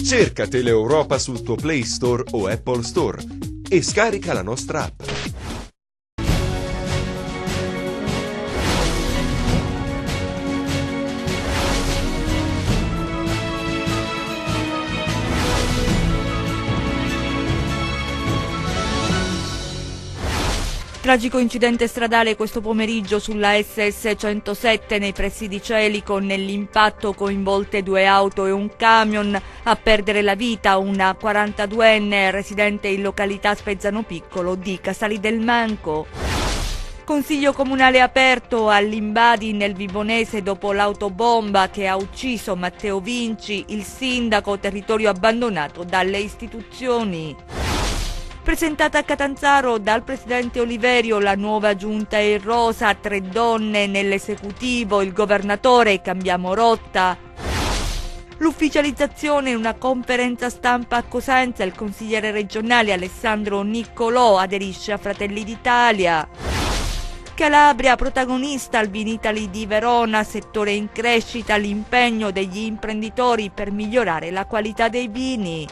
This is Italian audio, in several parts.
Cerca Teleeuropa sul tuo Play Store o Apple Store e scarica la nostra app. Tragico incidente stradale questo pomeriggio sulla SS 107 nei pressi di Celico. Nell'impatto coinvolte 2 auto e un camion. A perdere la vita una 42enne residente in località Spezzano Piccolo di Casali del Manco. Consiglio comunale aperto all'Imbadi nel Vibonese dopo l'autobomba che ha ucciso Matteo Vinci, il sindaco, territorio abbandonato dalle istituzioni. Presentata a Catanzaro dal presidente Oliverio la nuova giunta in rosa, 3 donne nell'esecutivo, il governatore cambiamo rotta. L'ufficializzazione in una conferenza stampa a Cosenza, il consigliere regionale Alessandro Niccolò aderisce a Fratelli d'Italia. Calabria protagonista al Vinitaly di Verona, settore in crescita, l'impegno degli imprenditori per migliorare la qualità dei vini.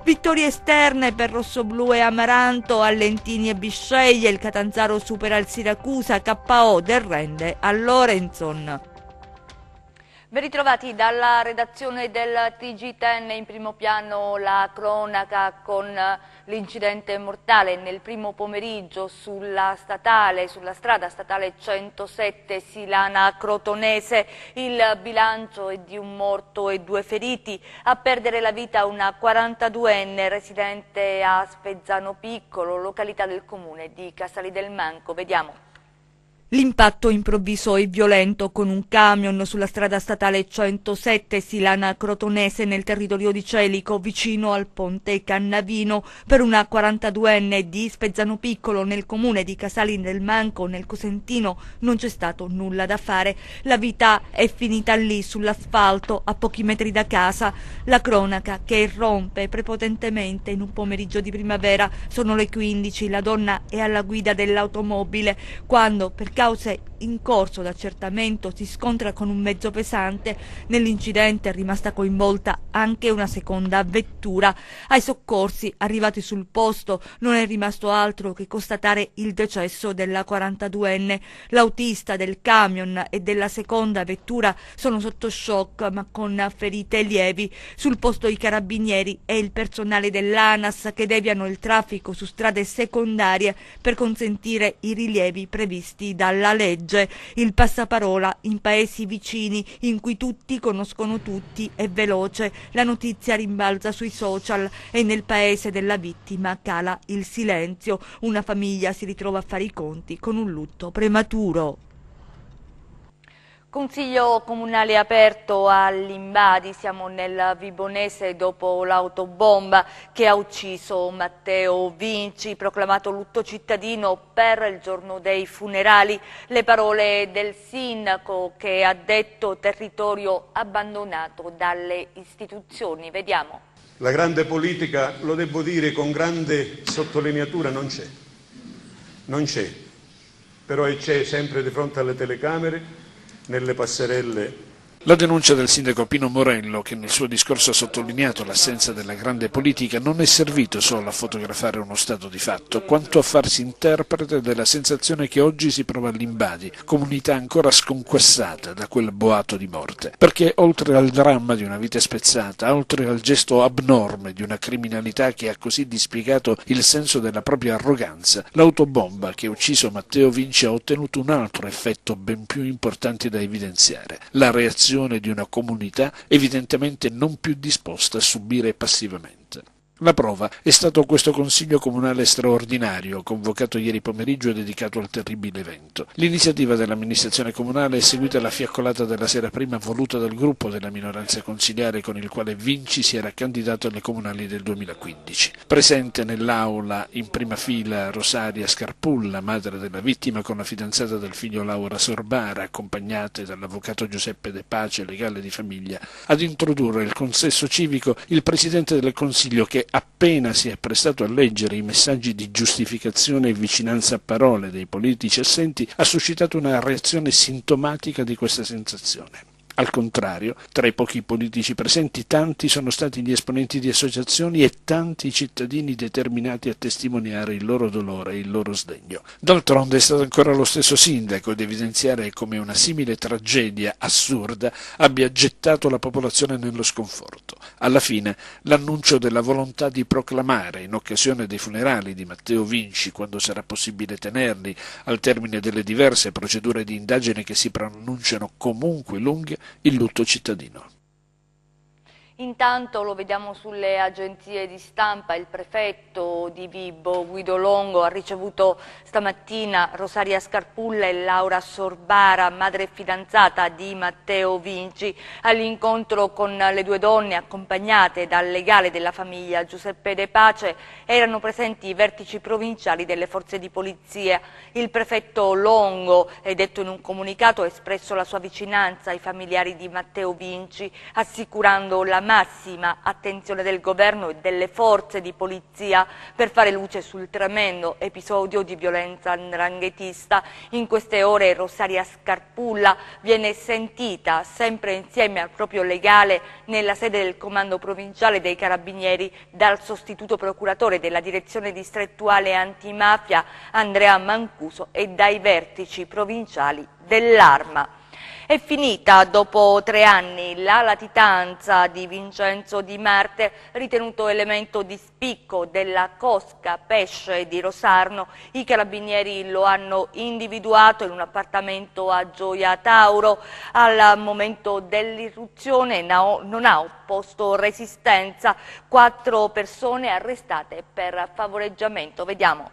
Vittorie esterne per Rossoblu e Amaranto, Allentini e Bisceglie, il Catanzaro supera il Siracusa, KO del Rende a Lorenzon. Ben ritrovati dalla redazione del TG10, in primo piano la cronaca con l'incidente mortale nel primo pomeriggio sulla strada statale 107 Silana-Crotonese. Il bilancio è di un morto e 2 feriti. A perdere la vita una 42enne residente a Spezzano Piccolo, località del comune di Casali del Manco. Vediamo. L'impatto improvviso e violento con un camion sulla strada statale 107 Silana-Crotonese nel territorio di Celico, vicino al ponte Cannavino, per una 42enne di Spezzano Piccolo nel comune di Casali del Manco, nel Cosentino, non c'è stato nulla da fare. La vita è finita lì sull'asfalto a pochi metri da casa. La cronaca che irrompe prepotentemente in un pomeriggio di primavera. Sono le 15, la donna è alla guida dell'automobile quando, per cause in corso d'accertamento, si scontra con un mezzo pesante. Nell'incidente è rimasta coinvolta anche una seconda vettura. Ai soccorsi arrivati sul posto non è rimasto altro che constatare il decesso della 42enne. L'autista del camion e della seconda vettura sono sotto shock ma con ferite lievi. Sul posto i carabinieri e il personale dell'ANAS che deviano il traffico su strade secondarie per consentire i rilievi previsti dalla legge. Il passaparola in paesi vicini in cui tutti conoscono tutti è veloce. La notizia rimbalza sui social e nel paese della vittima cala il silenzio. Una famiglia si ritrova a fare i conti con un lutto prematuro. Consiglio comunale aperto all'Imbadi, siamo nel Vibonese dopo l'autobomba che ha ucciso Matteo Vinci, proclamato lutto cittadino per il giorno dei funerali. Le parole del sindaco che ha detto territorio abbandonato dalle istituzioni. Vediamo. La grande politica, lo devo dire con grande sottolineatura, non c'è, però c'è sempre di fronte alle telecamere, nelle passerelle. La denuncia del sindaco Pino Morello, che nel suo discorso ha sottolineato l'assenza della grande politica, non è servito solo a fotografare uno stato di fatto, quanto a farsi interprete della sensazione che oggi si prova all'Imbadi, comunità ancora sconquassata da quel boato di morte. Perché oltre al dramma di una vita spezzata, oltre al gesto abnorme di una criminalità che ha così dispiegato il senso della propria arroganza, l'autobomba che ha ucciso Matteo Vinci ha ottenuto un altro effetto ben più importante da evidenziare: la reazione di una comunità evidentemente non più disposta a subire passivamente. La prova è stato questo consiglio comunale straordinario, convocato ieri pomeriggio e dedicato al terribile evento. L'iniziativa dell'amministrazione comunale è seguita alla fiaccolata della sera prima voluta dal gruppo della minoranza consiliare con il quale Vinci si era candidato alle comunali del 2015. Presente nell'aula in prima fila Rosaria Scarpulla, madre della vittima, con la fidanzata del figlio Laura Sorbara, accompagnate dall'avvocato Giuseppe De Pace, legale di famiglia. Ad introdurre il consesso civico il presidente del consiglio, che appena si è prestato a leggere i messaggi di giustificazione e vicinanza a parole dei politici assenti, ha suscitato una reazione sintomatica di questa sensazione. Al contrario, tra i pochi politici presenti, tanti sono stati gli esponenti di associazioni e tanti i cittadini determinati a testimoniare il loro dolore e il loro sdegno. D'altronde è stato ancora lo stesso sindaco ad evidenziare come una simile tragedia assurda abbia gettato la popolazione nello sconforto. Alla fine, l'annuncio della volontà di proclamare, in occasione dei funerali di Matteo Vinci, quando sarà possibile tenerli, al termine delle diverse procedure di indagine che si pronunciano comunque lunghe, il lutto cittadino. Intanto lo vediamo sulle agenzie di stampa, il prefetto di Vibo, Guido Longo, ha ricevuto stamattina Rosaria Scarpulla e Laura Sorbara, madre e fidanzata di Matteo Vinci. All'incontro con le due donne, accompagnate dal legale della famiglia Giuseppe De Pace, erano presenti i vertici provinciali delle forze di polizia. Il prefetto Longo, detto in un comunicato, ha espresso la sua vicinanza ai familiari di Matteo Vinci, assicurando la massima attenzione del governo e delle forze di polizia per fare luce sul tremendo episodio di violenza 'ndranghetista. In queste ore Rosaria Scarpulla viene sentita sempre insieme al proprio legale nella sede del comando provinciale dei Carabinieri dal sostituto procuratore della direzione distrettuale antimafia Andrea Mancuso e dai vertici provinciali dell'Arma. È finita dopo 3 anni la latitanza di Vincenzo Di Marte, ritenuto elemento di spicco della cosca pesce di Rosarno. I carabinieri lo hanno individuato in un appartamento a Gioia Tauro. Al momento dell'irruzione non ha opposto resistenza. 4 persone arrestate per favoreggiamento. Vediamo.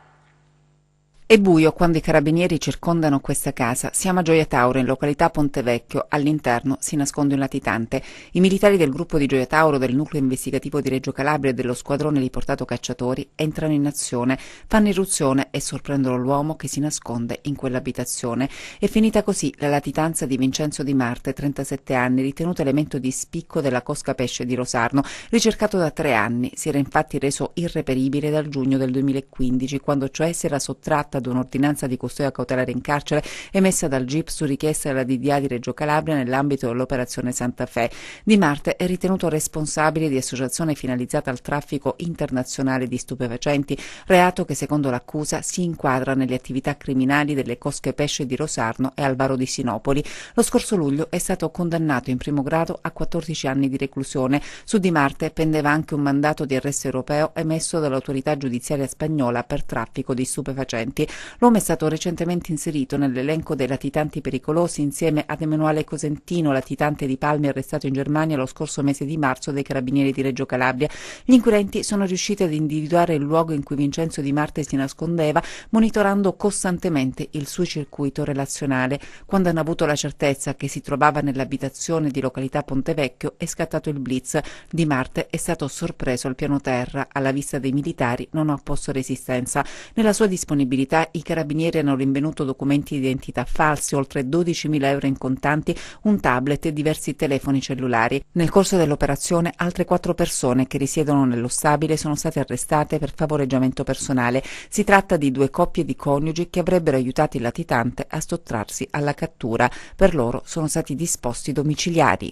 È buio quando i carabinieri circondano questa casa. Siamo a Gioia Tauro, in località Pontevecchio. All'interno si nasconde un latitante. I militari del gruppo di Gioia Tauro, del nucleo investigativo di Reggio Calabria e dello squadrone riportato cacciatori entrano in azione, fanno irruzione e sorprendono l'uomo che si nasconde in quell'abitazione. È finita così la latitanza di Vincenzo Di Marte, 37 anni, ritenuto elemento di spicco della cosca pesce di Rosarno, ricercato da 3 anni. Si era infatti reso irreperibile dal giugno del 2015, quando cioè si era sottratta ad un'ordinanza di custodia cautelare in carcere emessa dal GIP su richiesta della DDA di Reggio Calabria nell'ambito dell'operazione Santa Fe. Di Marte è ritenuto responsabile di associazione finalizzata al traffico internazionale di stupefacenti, reato che secondo l'accusa si inquadra nelle attività criminali delle cosche pesce di Rosarno e Alvaro di Sinopoli. Lo scorso luglio è stato condannato in primo grado a 14 anni di reclusione. Su Di Marte pendeva anche un mandato di arresto europeo emesso dall'autorità giudiziaria spagnola per traffico di stupefacenti. L'uomo è stato recentemente inserito nell'elenco dei latitanti pericolosi insieme ad Emanuele Cosentino, latitante di Palmi arrestato in Germania lo scorso mese di marzo dai carabinieri di Reggio Calabria. Gli inquirenti sono riusciti ad individuare il luogo in cui Vincenzo Di Marte si nascondeva, monitorando costantemente il suo circuito relazionale. Quando hanno avuto la certezza che si trovava nell'abitazione di località Pontevecchio è scattato il blitz. Di Marte è stato sorpreso al piano terra. Alla vista dei militari non ha opposto resistenza. Nella sua disponibilità i carabinieri hanno rinvenuto documenti di identità falsi, oltre 12.000 euro in contanti, un tablet e diversi telefoni cellulari. Nel corso dell'operazione altre 4 persone che risiedono nello stabile sono state arrestate per favoreggiamento personale. Si tratta di 2 coppie di coniugi che avrebbero aiutato il latitante a sottrarsi alla cattura. Per loro sono stati disposti domiciliari.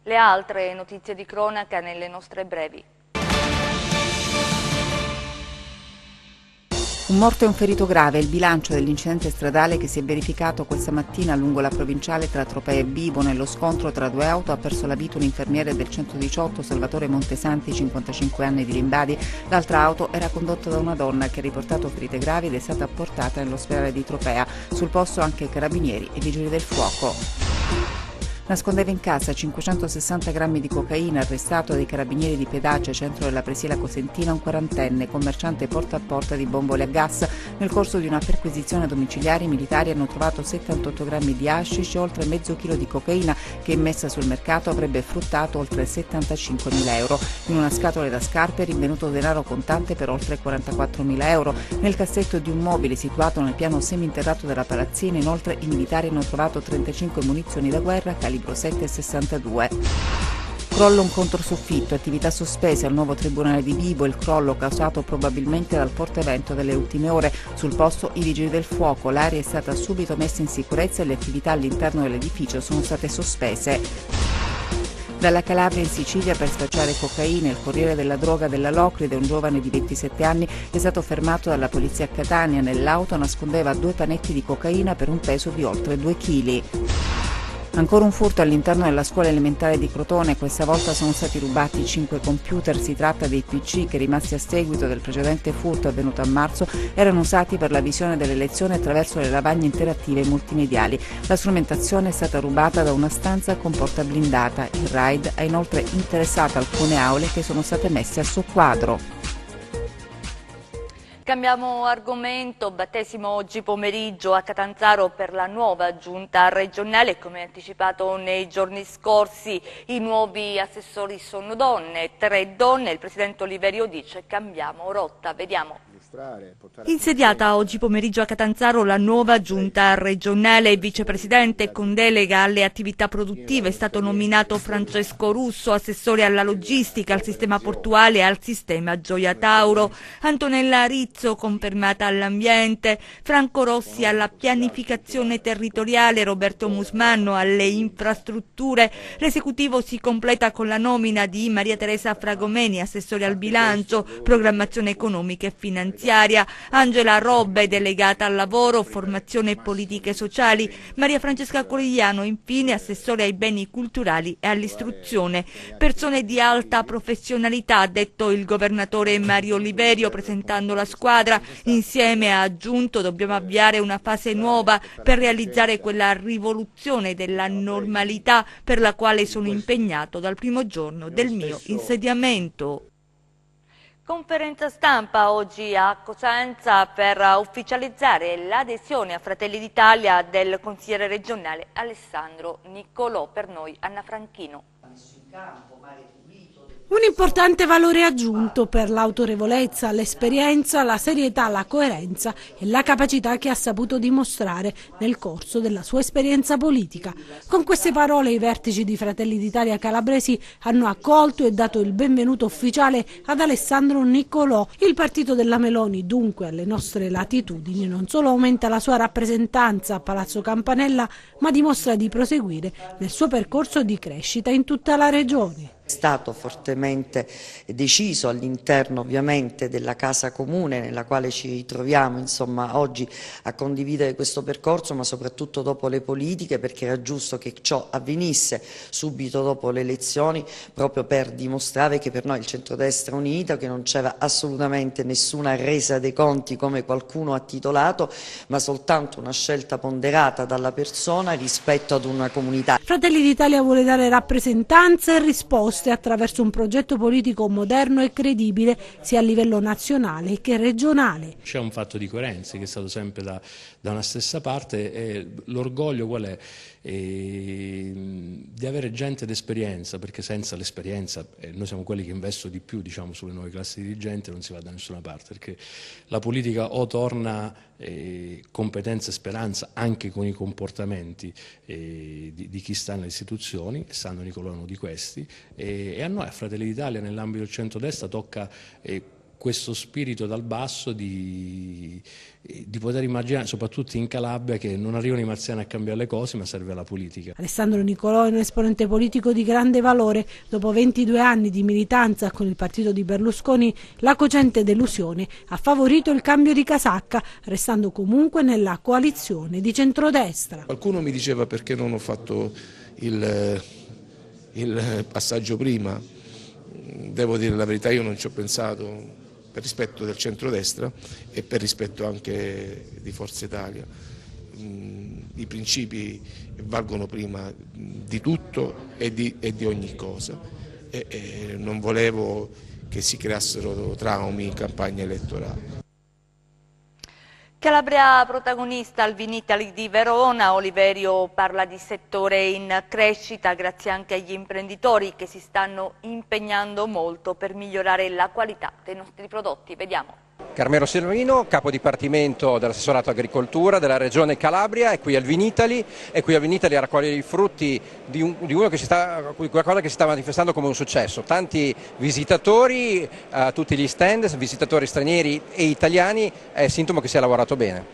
Le altre notizie di cronaca nelle nostre brevi. Un morto e un ferito grave è il bilancio dell'incidente stradale che si è verificato questa mattina lungo la provinciale tra Tropea e Vibo. Nello scontro tra 2 auto ha perso la vita un infermiere del 118, Salvatore Montesanti, 55 anni di Limbadi. L'altra auto era condotta da una donna che ha riportato ferite gravi ed è stata portata nell'ospedale di Tropea. Sul posto anche i carabinieri e i vigili del fuoco. Nascondeva in casa 560 grammi di cocaina, arrestato dai carabinieri di Pedace, centro della Presiela Cosentina, un 40enne, commerciante porta a porta di bombole a gas. Nel corso di una perquisizione domiciliare i militari hanno trovato 78 grammi di hashish e oltre mezzo chilo di cocaina che, immessa sul mercato, avrebbe fruttato oltre 75.000 euro. In una scatola da scarpe è rinvenuto denaro contante per oltre 44.000 euro. Nel cassetto di un mobile situato nel piano seminterrato della palazzina, inoltre, i militari hanno trovato 35 munizioni da guerra calibro 7,62. Crollo un controsoffitto, attività sospese al nuovo tribunale di Vibo, il crollo causato probabilmente dal forte vento delle ultime ore. Sul posto i vigili del fuoco, l'area è stata subito messa in sicurezza e le attività all'interno dell'edificio sono state sospese. Dalla Calabria in Sicilia per spacciare cocaina, il corriere della droga della Locride, un giovane di 27 anni, è stato fermato dalla polizia a Catania. Nell'auto nascondeva 2 panetti di cocaina per un peso di oltre 2 kg. Ancora un furto all'interno della scuola elementare di Crotone, questa volta sono stati rubati 5 computer, si tratta dei PC che, rimasti a seguito del precedente furto avvenuto a marzo, erano usati per la visione delle lezioni attraverso le lavagne interattive multimediali. La strumentazione è stata rubata da una stanza con porta blindata. Il raid ha inoltre interessato alcune aule che sono state messe a soqquadro. Cambiamo argomento, battesimo oggi pomeriggio a Catanzaro per la nuova giunta regionale. Come anticipato nei giorni scorsi, i nuovi assessori sono donne, 3 donne. Il presidente Oliverio dice: cambiamo rotta, vediamo. Insediata oggi pomeriggio a Catanzaro la nuova giunta regionale, vicepresidente con delega alle attività produttive è stato nominato Francesco Russo, assessore alla logistica, al sistema portuale e al sistema Gioia Tauro, Antonella Rizzo confermata all'ambiente, Franco Rossi alla pianificazione territoriale, Roberto Musmanno alle infrastrutture. L'esecutivo si completa con la nomina di Maria Teresa Fragomeni, assessore al bilancio, programmazione economica e finanziaria, Angela Robbe, delegata al lavoro, formazione e politiche sociali, Maria Francesca Corigliano, infine, assessore ai beni culturali e all'istruzione. Persone di alta professionalità, ha detto il governatore Mario Oliverio presentando la squadra. Insieme, ha aggiunto, dobbiamo avviare una fase nuova per realizzare quella rivoluzione della normalità per la quale sono impegnato dal primo giorno del mio insediamento. Conferenza stampa oggi a Cosenza per ufficializzare l'adesione a Fratelli d'Italia del consigliere regionale Alessandro Niccolò. Per noi Anna Franchino. Un importante valore aggiunto per l'autorevolezza, l'esperienza, la serietà, la coerenza e la capacità che ha saputo dimostrare nel corso della sua esperienza politica. Con queste parole i vertici di Fratelli d'Italia calabresi hanno accolto e dato il benvenuto ufficiale ad Alessandro Niccolò. Il partito della Meloni, dunque, alle nostre latitudini non solo aumenta la sua rappresentanza a Palazzo Campanella, ma dimostra di proseguire nel suo percorso di crescita in tutta la regione. È stato fortemente deciso all'interno ovviamente della casa comune nella quale ci troviamo oggi a condividere questo percorso, ma soprattutto dopo le politiche, perché era giusto che ciò avvenisse subito dopo le elezioni, proprio per dimostrare che per noi il centrodestra unito, che non c'era assolutamente nessuna resa dei conti come qualcuno ha titolato, ma soltanto una scelta ponderata dalla persona rispetto ad una comunità. Fratelli d'Italia vuole dare rappresentanza e risposte attraverso un progetto politico moderno e credibile sia a livello nazionale che regionale. C'è un fatto di coerenza che è stato sempre da una stessa parte, e l'orgoglio qual è? Di avere gente d'esperienza, perché senza l'esperienza noi siamo quelli che investono di più sulle nuove classi dirigenti, non si va da nessuna parte, perché la politica o torna competenza e speranza anche con i comportamenti di chi sta nelle istituzioni, Sandro Niccolò è uno di questi, e a noi, a Fratelli d'Italia, nell'ambito del centrodestra tocca questo spirito dal basso di poter immaginare, soprattutto in Calabria, che non arrivano i marziani a cambiare le cose, ma serve alla politica. Alessandro Niccolò è un esponente politico di grande valore. Dopo 22 anni di militanza con il partito di Berlusconi, la cocente delusione ha favorito il cambio di casacca, restando comunque nella coalizione di centrodestra. Qualcuno mi diceva perché non ho fatto il passaggio prima. Devo dire la verità, io non ci ho pensato, per rispetto del centrodestra e per rispetto anche di Forza Italia. I principi valgono prima di tutto e di ogni cosa, e non volevo che si creassero traumi in campagna elettorale. Calabria protagonista al Vinitaly di Verona. Oliverio parla di settore in crescita grazie anche agli imprenditori che si stanno impegnando molto per migliorare la qualità dei nostri prodotti. Vediamo. Carmelo Silvino, capo dipartimento dell'assessorato agricoltura della regione Calabria, è qui al Vinitali a raccogliere i frutti di qualcosa che si sta manifestando come un successo. Tanti visitatori a tutti gli stand, visitatori stranieri e italiani, è sintomo che si è lavorato bene.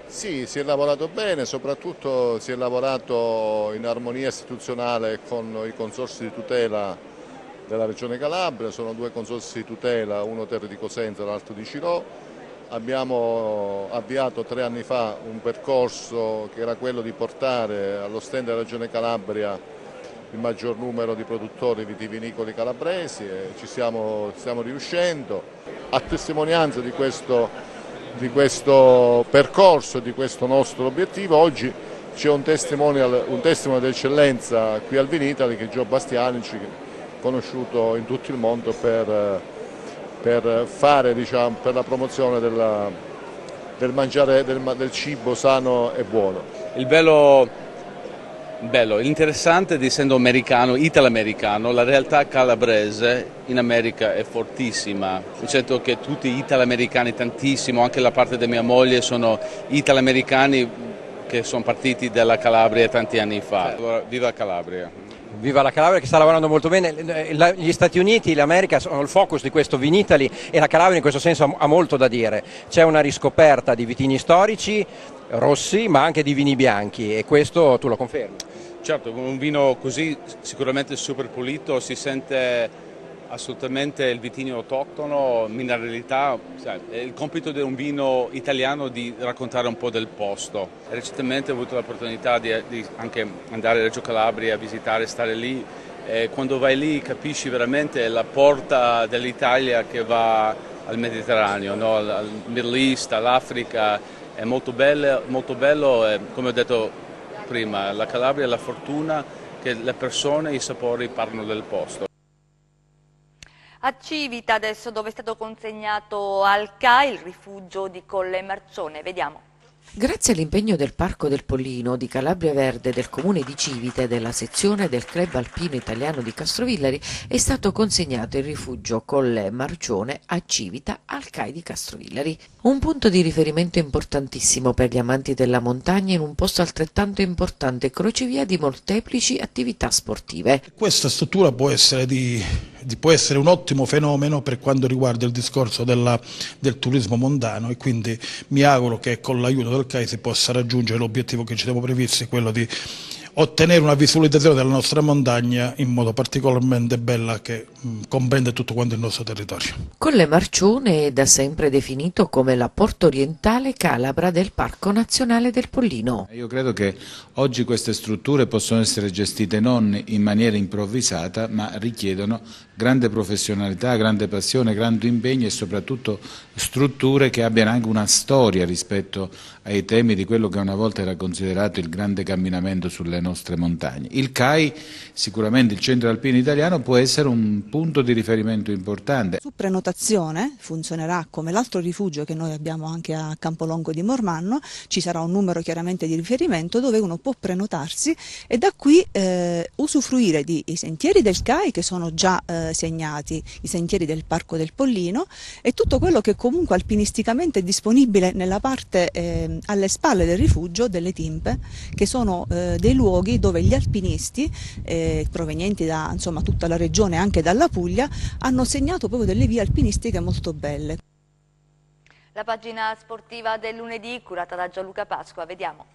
Sì, si è lavorato bene, soprattutto si è lavorato in armonia istituzionale con i consorzi di tutela della Regione Calabria. Sono 2 consorzi di tutela, uno Terre di Cosenza e l'altro di Cirò. Abbiamo avviato 3 anni fa un percorso che era quello di portare allo stand della Regione Calabria il maggior numero di produttori vitivinicoli calabresi e stiamo riuscendo. A testimonianza di questo percorso e di questo nostro obiettivo, oggi c'è un testimone d'eccellenza qui al Vinitali, che è Gio Bastianici, conosciuto in tutto il mondo per fare, per la promozione del mangiare del cibo sano e buono. Il bello, interessante, essendo italo-americano, la realtà calabrese in America è fortissima. Mi sento che tutti gli italo-americani, tantissimo, anche la parte di mia moglie, sono italo-americani che sono partiti dalla Calabria tanti anni fa. Allora, viva Calabria! Viva la Calabria, che sta lavorando molto bene. Gli Stati Uniti e l'America sono il focus di questo Vinitali e la Calabria in questo senso ha molto da dire. C'è una riscoperta di vitigni storici, rossi, ma anche di vini bianchi, e questo tu lo confermi? Certo, con un vino così sicuramente super pulito si sente assolutamente il vitigno autoctono, mineralità. È il compito di un vino italiano di raccontare un po' del posto. Recentemente ho avuto l'opportunità di anche andare a Reggio Calabria, visitare, stare lì, e quando vai lì capisci veramente la porta dell'Italia che va al Mediterraneo, no? Al Middle East, all'Africa. È molto bello e, come ho detto prima, la Calabria ha la fortuna che le persone e i sapori parlano del posto. A Civita adesso, dove è stato consegnato al CAI il rifugio di Colle Marcione, vediamo. Grazie all'impegno del Parco del Pollino, di Calabria Verde, del Comune di Civita e della sezione del Club Alpino Italiano di Castrovillari è stato consegnato il rifugio Colle Marcione a Civita al CAI di Castrovillari. Un punto di riferimento importantissimo per gli amanti della montagna in un posto altrettanto importante, crocevia di molteplici attività sportive. Questa struttura può essere un ottimo fenomeno per quanto riguarda il discorso del turismo montano, e quindi mi auguro che con l'aiuto del CAI si possa raggiungere l'obiettivo che ci siamo previsti, quello di ottenere una visualizzazione della nostra montagna in modo particolarmente bella, che comprende tutto quanto il nostro territorio. Colle Marcione è da sempre definito come la porta orientale calabra del Parco Nazionale del Pollino. Io credo che oggi queste strutture possono essere gestite non in maniera improvvisata, ma richiedono grande professionalità, grande passione, grande impegno e soprattutto strutture che abbiano anche una storia rispetto ai temi di quello che una volta era considerato il grande camminamento sulle nostre montagne. Il CAI, sicuramente il Centro Alpino Italiano, può essere un punto di riferimento importante. Su prenotazione funzionerà come l'altro rifugio che noi abbiamo anche a Campolongo di Mormanno, ci sarà un numero chiaramente di riferimento dove uno può prenotarsi e da qui usufruire di i sentieri del CAI che sono già segnati, i sentieri del Parco del Pollino e tutto quello che comunque alpinisticamente è disponibile nella parte alle spalle del rifugio delle Timpe, che sono dei luoghi dove gli alpinisti provenienti da tutta la regione, anche dalla Puglia, hanno segnato proprio delle vie alpinistiche molto belle. La pagina sportiva del lunedì curata da Gianluca Pasqua, vediamo.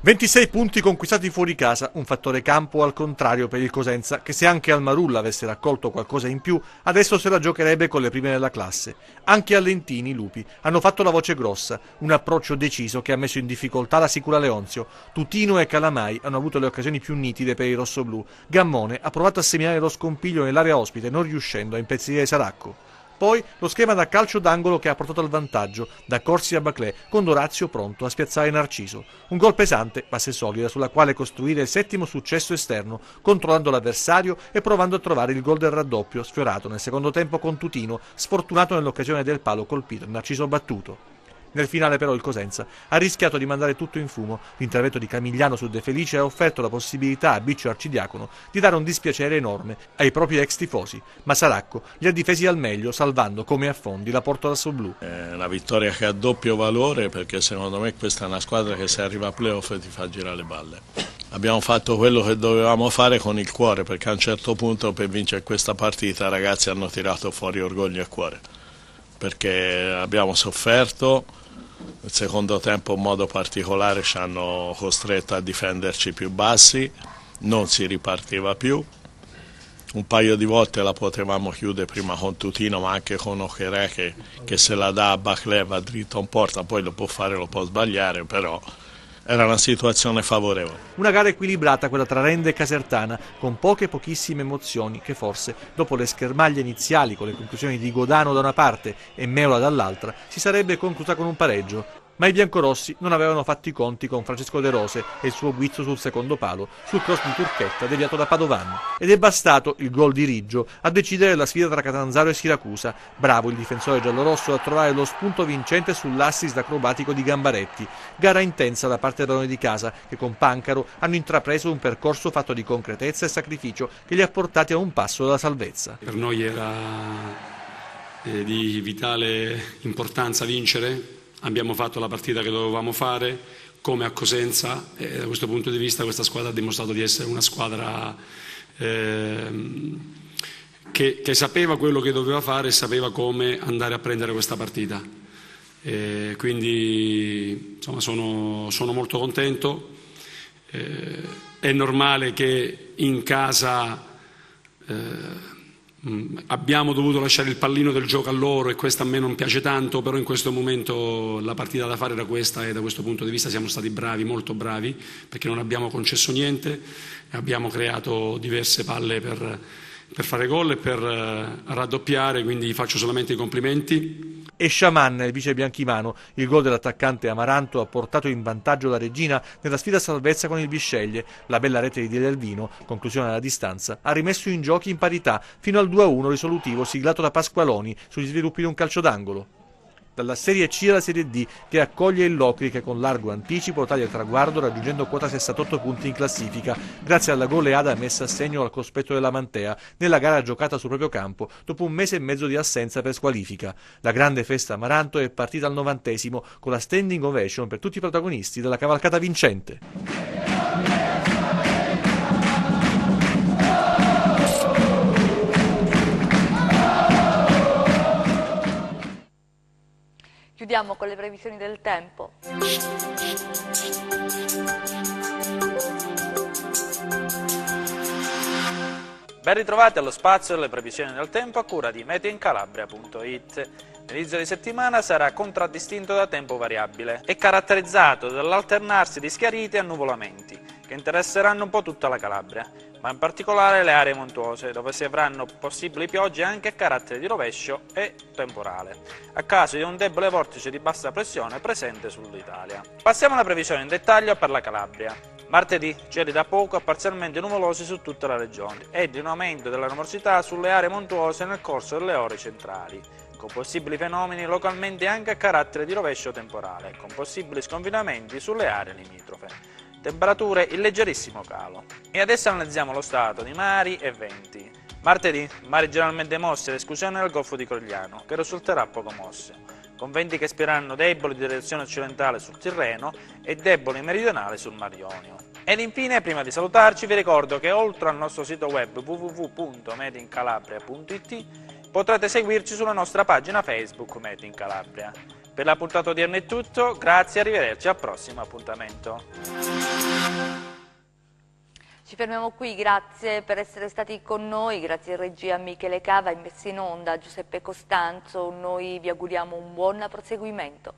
26 punti conquistati fuori casa, un fattore campo al contrario per il Cosenza, che se anche al Marulla avesse raccolto qualcosa in più, adesso se la giocherebbe con le prime della classe. Anche a Lentini i lupi hanno fatto la voce grossa, un approccio deciso che ha messo in difficoltà la Sicula Leonzio. Tutino e Calamai hanno avuto le occasioni più nitide per i rossoblù. Gammone ha provato a seminare lo scompiglio nell'area ospite, non riuscendo a impezzire Saracco. Poi lo schema da calcio d'angolo che ha portato al vantaggio, da Corsi a Baclé, con Dorazio pronto a spiazzare Narciso. Un gol pesante, base solida, sulla quale costruire il settimo successo esterno, controllando l'avversario e provando a trovare il gol del raddoppio, sfiorato nel secondo tempo con Tutino, sfortunato nell'occasione del palo colpito, Narciso battuto. Nel finale però il Cosenza ha rischiato di mandare tutto in fumo. L'intervento di Camigliano su De Felice ha offerto la possibilità a Biccio Arcidiacono di dare un dispiacere enorme ai propri ex tifosi, ma Saracco li ha difesi al meglio, salvando come a fondi la Porto Rossoblu. È una vittoria che ha doppio valore, perché secondo me questa è una squadra che se arriva a playoff ti fa girare le balle. Abbiamo fatto quello che dovevamo fare con il cuore, perché a un certo punto per vincere questa partita i ragazzi hanno tirato fuori orgoglio e cuore, perché abbiamo sofferto. Nel secondo tempo in modo particolare ci hanno costretto a difenderci più bassi, non si ripartiva più. Un paio di volte la potevamo chiudere prima con Tutino, ma anche con Ocherè che se la dà a Baclè va dritto in porta, poi lo può fare, lo può sbagliare, però era una situazione favorevole. Una gara equilibrata quella tra Rende e Casertana, con pochissime emozioni che forse, dopo le schermaglie iniziali con le conclusioni di Godano da una parte e Meola dall'altra, si sarebbe conclusa con un pareggio. Ma i biancorossi non avevano fatto i conti con Francesco De Rose e il suo guizzo sul secondo palo, sul cross di Turchetta deviato da Padovan. Ed è bastato il gol di Riggio a decidere la sfida tra Catanzaro e Siracusa. Bravo il difensore giallorosso a trovare lo spunto vincente sull'assist acrobatico di Gambaretti. Gara intensa da parte dei padroni di casa, che con Pancaro hanno intrapreso un percorso fatto di concretezza e sacrificio che li ha portati a un passo dalla salvezza. Per noi era di vitale importanza vincere. Abbiamo fatto la partita che dovevamo fare, come a Cosenza, e da questo punto di vista questa squadra ha dimostrato di essere una squadra che sapeva quello che doveva fare e sapeva come andare a prendere questa partita. Quindi insomma, sono molto contento. È normale che in casa abbiamo dovuto lasciare il pallino del gioco a loro e questo a me non piace tanto, però in questo momento la partita da fare era questa e da questo punto di vista siamo stati bravi, molto bravi, perché non abbiamo concesso niente, abbiamo creato diverse palle per fare gol e per raddoppiare, quindi faccio solamente i complimenti. E Sciaman, il vice bianchimano, il gol dell'attaccante Amaranto ha portato in vantaggio la Regina nella sfida a salvezza con il Bisceglie. La bella rete di Di Delvino, conclusione alla distanza, ha rimesso in giochi in parità fino al 2-1 risolutivo siglato da Pasqualoni sugli sviluppi di un calcio d'angolo. Dalla Serie C alla Serie D, che accoglie il Locri, che con largo anticipo taglia il traguardo raggiungendo quota 68 punti in classifica, grazie alla goleada messa a segno al cospetto della Mantea nella gara giocata sul proprio campo dopo un mese e mezzo di assenza per squalifica. La grande festa Amaranto è partita al 90° con la standing ovation per tutti i protagonisti della cavalcata vincente. Chiudiamo con le previsioni del tempo. Ben ritrovati allo spazio delle previsioni del tempo a cura di meteoincalabria.it. L'inizio di settimana sarà contraddistinto da tempo variabile e caratterizzato dall'alternarsi di schiarite e annuvolamenti che interesseranno un po' tutta la Calabria, ma in particolare le aree montuose, dove si avranno possibili piogge anche a carattere di rovescio e temporale, a causa di un debole vortice di bassa pressione presente sull'Italia. Passiamo alla previsione in dettaglio per la Calabria. Martedì, cieli da poco a parzialmente nuvolosi su tutta la regione e di un aumento della nuvolosità sulle aree montuose nel corso delle ore centrali, con possibili fenomeni localmente anche a carattere di rovescio temporale, con possibili sconfinamenti sulle aree limitrofe. Temperature in leggerissimo calo. E adesso analizziamo lo stato di mari e venti. Martedì, mari generalmente mossi ad esclusione del Golfo di Cogliano, che risulterà poco mosso, con venti che spireranno deboli di direzione occidentale sul Tirreno e deboli meridionali sul Mar Ionio. Ed infine, prima di salutarci, vi ricordo che oltre al nostro sito web www.meteincalabria.it potrete seguirci sulla nostra pagina Facebook Made in Calabria. Per la puntata odierna è tutto, grazie e arrivederci al prossimo appuntamento. Ci fermiamo qui, grazie per essere stati con noi, grazie a regia Michele Cava, in messa in onda Giuseppe Costanzo, noi vi auguriamo un buon proseguimento.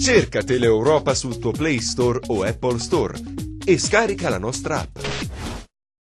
Cerca Teleeuropa sul tuo Play Store o Apple Store e scarica la nostra app.